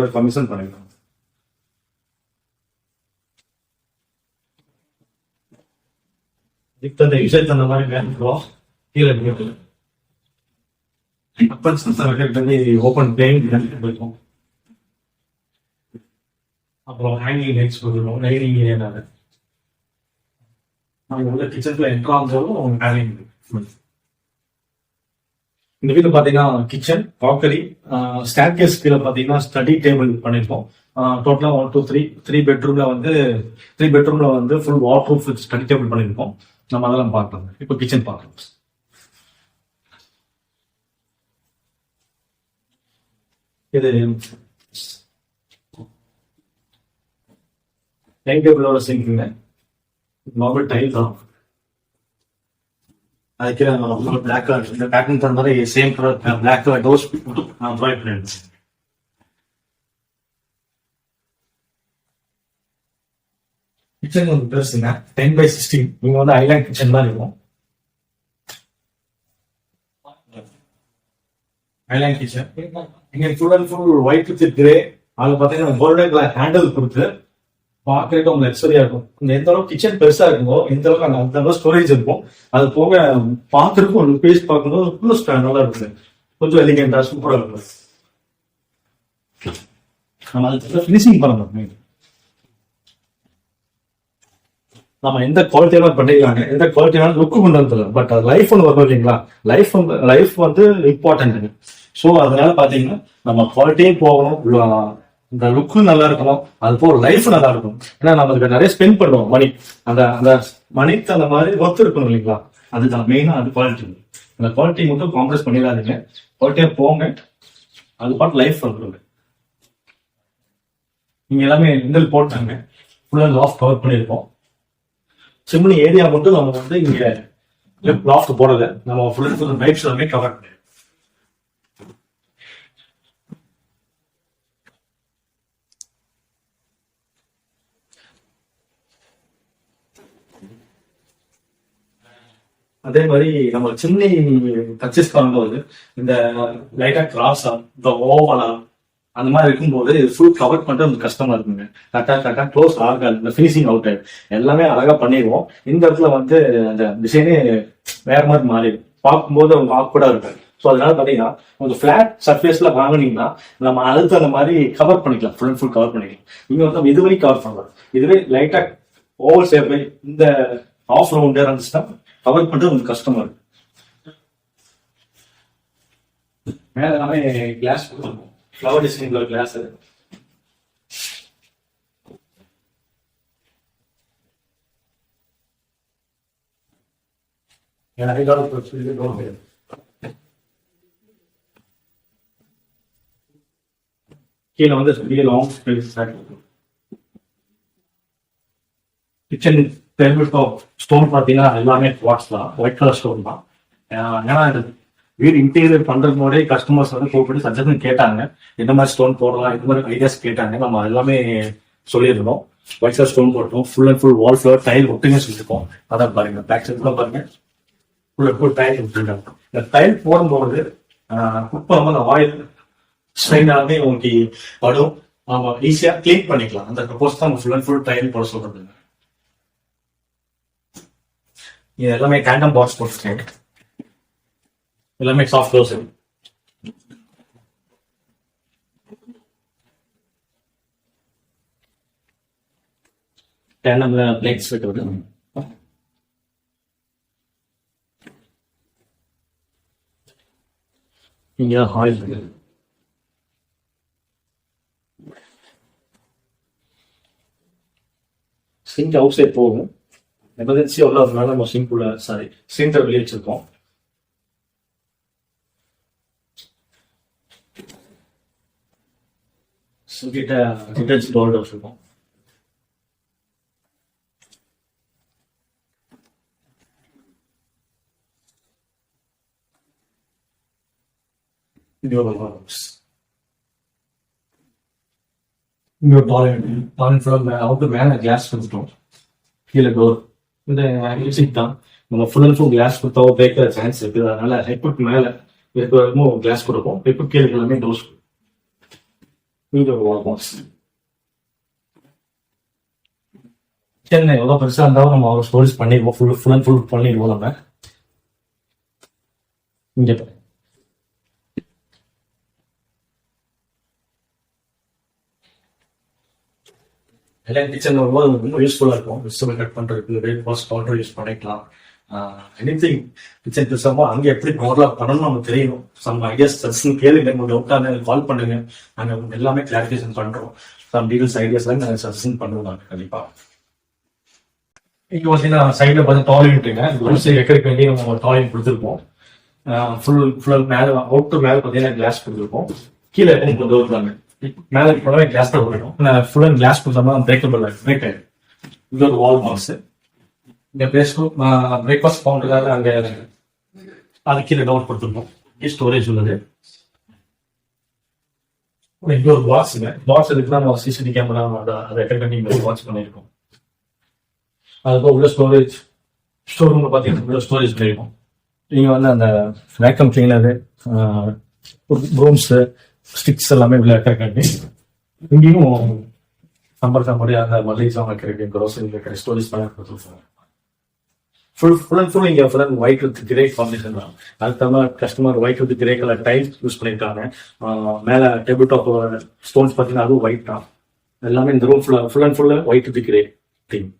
இதோட கமிஷன் பண்ணிக்கலாம். இந்த விஷயத்த அந்த மாதிரி வேணும் கீழே ஓப்பன் போயிருக்கோம். அப்புறம் ஹேங்கிங் லைட்ஸ் போடுறோம். லைனிங் ஏரியானால நாங்கள் உள்ள கிச்சனுக்குள்ள என்ட்ரா ஆகும்போதும் ஹேங்கிங். இந்த வீட்டில் பார்த்தீங்கன்னா கிச்சன், காக்கரி, ஸ்டேர் கேஸ் கீழே பார்த்தீங்கன்னா ஸ்டடி டேபிள் பண்ணியிருக்கோம். டோட்டலாக 1 2 3 3 பெட்ரூம்ல வந்து full waterproof study table பண்ணியிருக்கோம். நம்ம அதெல்லாம் பார்க்கலாம். இப்போ கிச்சன் பார்க்கலாம். இது டைனிங் டேபிளோட சிங்க்குங்க. நார்மல் டைல் தான். அதுக்கு பிளாக் கலர் இந்த பேட்டர்ன் தகுந்த மாதிரி same colour black colour doors provide பண்ணிருந்துச்சு. கிச்சன் வந்து பெருசுங்க, 10x16. நீங்க வந்து ஐலாண்ட் கிச்சன் தான் இருக்கும். ஐலாண்ட் கிச்சன் இங்க full and full white with grey. அதுல பாத்தீங்கன்னா கோல்டன் கலர் ஹேண்டில் கொடுத்து பார்க்கறதுக்கு உங்களுக்கு எக்ஸ்பரியா இருக்கும். எந்த அளவுக்கு கிச்சன் பெருசா இருக்குமோ எந்த அளவுக்கு அந்த அளவுக்கு ஸ்டோரேஜ் இருக்கும். அது போக பார்க்கறதுக்கும் ஒரு பேஸ் பார்க்கும்போது நல்லா இருக்குது. கொஞ்சம் எலிகெண்டா சூப்பரா இருக்கும். நம்ம அதுக்கு ஃபினிஷிங் பண்ணணும். நம்ம எந்த குவாலிட்டியெல்லாம் பண்ணிக்கலாங்க, எந்த குவாலிட்டியான லுக்கு கொண்டு வந்து, பட் அது லைஃப் ஒன்று வரும் இல்லைங்களா. லைஃப் வந்து இம்பார்ட்டன்ட். ஸோ அதனால பாத்தீங்கன்னா நம்ம குவாலிட்டியே போகணும், இந்த லுக்கும் நல்லா இருக்கணும், அது போக லைஃப் நல்லா இருக்கும். ஏன்னா நம்ம நிறைய ஸ்பெண்ட் பண்ணுவோம் மணி. அந்த அந்த மணிக்கு அந்த மாதிரி ஒர்த் இருக்கணும் இல்லைங்களா. அதுதான் மெயினா அது குவாலிட்டி. அந்த குவாலிட்டி மட்டும் காம்ப்ரமைஸ் பண்ணிடாதீங்க, குவாலிட்டியா போங்க. அது பாட்டு லைஃப் வந்துருங்க. நீங்க எல்லாமே இந்தல் போட்டாங்க, ஃபுல்லா லாஃப்ட் கவர் பண்ணியிருக்கோம். சிம்னி ஏரியா மட்டும் நம்ம வந்து இங்க லாஃப்ட் போடல, நம்ம ஃபுல் அண்ட் ஃபுல் பைப்ஸ் எல்லாமே கவர் பண்ணிருக்கோம். அதே மாதிரி நம்ம சிம்னி பர்ச்சேஸ் பண்ணும்போது இந்த லைட்டா கிராஸா இந்த ஓவலா அந்த மாதிரி இருக்கும்போது ஃபுல் கவர் பண்ணிட்டு நமக்கு கஷ்டமா இருக்குங்க. கரெக்டா க்ளோஸ் ஆகாது, இந்த ஃபினிஷிங் அவுட் ஆயிடும். எல்லாமே அழகா பண்ணிடுவோம். இந்த இடத்துல வந்து அந்த டிசைனே வேற மாதிரி மாறிடும், பார்க்கும்போது அவங்க ஆக்வர்டா இருக்கும். ஸோ அதனால பாத்தீங்கன்னா கொஞ்சம் ஃபிளாட் சர்ஃபேஸ்ல வாங்கினீங்கன்னா நம்ம அதுக்கு அந்த மாதிரி கவர் பண்ணிக்கலாம், ஃபுல் அண்ட் ஃபுல் கவர் பண்ணிக்கலாம். நீங்க வந்து இது வரைக்கும் கவர் பண்ணலாம். இதுவே லைட்டா ஓவல் ஷேப் இந்த ஆஃப் ரவுண்டர் இருந்துச்சுன்னா கவர் பண்றது கொஞ்சம் கஷ்டமா இருக்கு. மேல எல்லாமே கிளாஸ் கொடுத்துருக்கோம், ஃப்ளவர் டிசைன்ல கிளாஸ். கீழே வந்து long space. Kitchen table top stone பார்த்தீங்கன்னா எல்லாமே வாட்ஸ் தான், ஒயிட் கலர் ஸ்டோன் தான். ஏன்னா வீடு இன்டீரியர் பண்றது போதே கஸ்டமர்ஸ் வந்து கூப்பிட்டு சஜஷன் கேட்டாங்க, எந்த மாதிரி ஸ்டோன் போடலாம், இந்த மாதிரி ஐடியாஸ் கேட்டாங்க. நம்ம எல்லாமே சொல்லியிருந்தோம். ஒயிட் கலர் ஸ்டோன் போட்டோம், full and full wall flower tile ஒட்டுங்க சொல்லியிருக்கோம். அதான் பாருங்க, பேக் சைட்ல பாருங்க ஃபுல் அண்ட் ஃபுல் டைல் ஒட்டிருக்காங்க. இந்த டைல் போடும்போது குப்பை அந்த ஆயில் ஸ்ட்ரெயின் ஆகவே உங்களுக்கு படும். ஆமா, ஈஸியா கிளீன் பண்ணிக்கலாம். அந்த ப்ரப்போஸ் தான் ஃபுல் அண்ட் ஃபுல் டைல் போட சொல்றதுங்க. இது எல்லாமே டேண்டம் பாக்ஸ் போட்டுருக்கேன், எல்லாமே சாஃப்ட் க்ளோஸ். டேண்டம்ல பிளேட்ஸ் வைக்கிறது. இங்க ஆயில் இருக்கு. சிங்க் அவுட் சைட் போகும், எமர்ஜென்சி உள்ளதுனால நம்ம சிங்க்குள்ள சிலிண்டர் வெளியே வச்சிருக்கோம். கிட்ட டிட்டர்ஜென்ட் ஹோல்டர் வச்சிருக்கோம். இங்க ஒரு டாய்லெட் மேல கிளாஸ் கொடுத்துட்டோம். கீழே டோர் இந்த மியூசிக் தான். நம்ம ஃபுல் அண்ட் ஃபுல் கிளாஸ் கொடுத்தா பேக்கிற சான்ஸ் இருக்குது. அதனால ஹெட்புட் மேல இருக்கிற கிளாஸ் கொடுப்போம், ஹெட்புட் கீழே எல்லாமே டோர்ஸ். இங்க ஒரு வால் பாக்ஸ். கிச்சன் எவ்வளோ பெருசாக இருந்தாலும் நம்ம அவ்வளோ ஸ்டோரேஜ் பண்ணிடுவோம். ஃபுல் அண்ட் ஃபுல் பண்ணிடுவோம் நம்ம. இங்கே எல்லாம் கிச்சன் வரும்போது ரொம்ப யூஸ்ஃபுல்லாக இருக்கும். வெஜிடபிள் கட் பண்ணுறதுக்கு, பிரேக்ஃபாஸ்ட் கவுண்டர் யூஸ் பண்ணிக்கலாம். எனிதிங் கிச்சன் பேசாமல் அங்கே எப்படி ஓவர்லாப் பண்ணணும்னு நமக்கு தெரியணும். சம் ஐடியாஸ் சஜஷன் கேளுங்க, உங்களுக்கு டவுட்டாக கால் பண்ணுங்க. நாங்கள் எல்லாமே கிளாரிஃபிகேஷன் பண்ணுறோம். சம் டீடைல்ஸ் ஐடியாஸ்லாம் நாங்கள் சஜஷன் பண்ணுவோம். நாங்கள் கண்டிப்பாக இங்கே பார்த்தீங்கன்னா சைடில் பார்த்து டாய்லெட்டுங்க. ஒரு சைடு வைக்கிறதுக்கு வேண்டிய நம்ம டாய்லெட் கொடுத்துருப்போம். ஃபுல் மேலே அவுட்டர் மேலே பார்த்தீங்கன்னா கிளாஸ் கொடுத்துருப்போம். கீழே கொஞ்சம் தூரத்தாங்க மேலே போலவே கிளாஸ் தான் கொடுக்கணும். ஃபுல் அண்ட் கிளாஸ் கொடுத்தோம்னா பிரேக்கபிள் பிரேக் ஆகிடும். இது ஒரு வால் பாக்ஸ். இந்த பிரேக்ஃபாஸ்ட் கவுண்டருக்காக அங்கே அது கீழே டவுன் கொடுத்துருக்கோம். ஸ்டோரேஜ் உள்ளது. இங்கே ஒரு பாக்ஸுங்க. பாக்ஸ் இருக்குன்னா நம்ம சிசிடிவி கேமரா அதை அட்டெண்ட் பண்ணி வாட்ச் பண்ணியிருக்கோம். அதுக்கு உள்ள ஸ்டோரேஜ் ஸ்டோர் ரூம்ல பார்த்தீங்கன்னா உள்ள ஸ்டோரேஜ் பண்ணியிருக்கோம். நீங்கள் வந்து அந்த வேக்கம் கிளீனரு, ப்ரூம்ஸு, ஸ்டிக்ஸ் எல்லாமே உள்ள அட்டெண்ட். இங்கேயும் சம்பர் அந்த மல்லிகைலாம் வைக்கிறதுக்கு க்ரோசரி வைக்கிற ஸ்டோரேஜ் பண்ணி கொடுத்துருக்காங்க. ஃபுல் அண்ட் ஃபுல் இங்கே full and white with grey combination தான். அது தவிர customer white with grey colour tiles use பண்ணியிருக்காங்க. மேலே டேபிள் டாப் ஸ்டோன்ஸ் பார்த்தீங்கன்னா அதுவும் ஒயிட் தான். எல்லாமே இந்த room full and full white with grey theme.